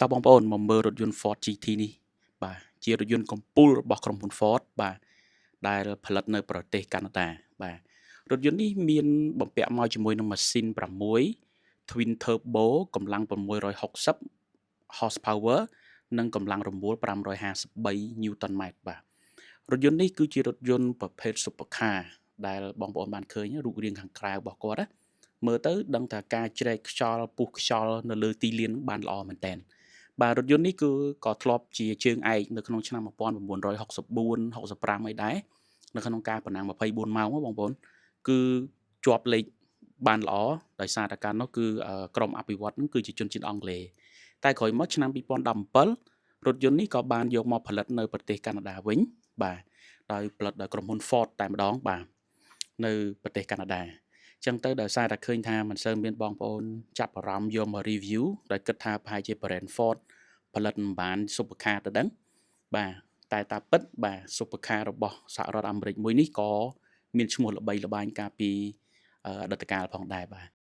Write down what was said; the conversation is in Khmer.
តើបងប្អូនមកមើលរថយន្ត Ford GT នេះបាទជារថយន្តកំពូលរបស់ក្រុមហ៊ុន Ford បាទដែលផលិតនៅប្រទេសកាណាដាបាទរថយន្តនេះមានបំពាក់មកជាមួយនឹងម៉ាស៊ីន6 Twin Turbo កម្លាំង660 horsepower និងកម្លាំងរំបួល553 Newton meters បាទរថយន្តនេះគឺជារថយន្តប្រភេទ Supercar ដែលបងប្អូនបានឃើញរូបរាងខាងក្រៅរបស់គាត់ណាមើលទៅដឹងថាការជ្រែកខ្យល់ពុះខ្យល់នៅលើទីលានបានល្អមែនតើបាទរថយន្តនេះគឺក៏ធ្លាប់ជាជើងឯកនៅក្នុងឆ្នាំ1964 65អីដែរនៅក្នុងការប្រណាំង24ម៉ោងបងប្អូនគឺជាប់លេខបានល្អដោយសារតែកាលនោះគឺក្រុមអភិវឌ្ឍនឹងគឺជាជនជាតិអង់គ្លេសតែក្រោយមកឆ្នាំ2017រថយន្តនេះក៏បានយកមកផលិតនៅប្រទេសកាណាដាវិញបាទដោយផលិតដោយក្រុមហ៊ុន Ford តែម្ដងបាទនៅប្រទេសកាណាដាចឹងទៅដោយសារតែឃើញថាមិនសូវមានបងប្អូនចាប់អារម្មណ៍យកមក review ដែលគិតថាប្រហែលជា brand Ford ផលិតមិនបាន Supercar ទៅដឹងបាទតែតាពិតបាទ Supercar របស់សហរដ្ឋអាមេរិកមួយនេះក៏មានឈ្មោះល្បីល្បាញកាលពីអតីតកាលផងដែរបាទ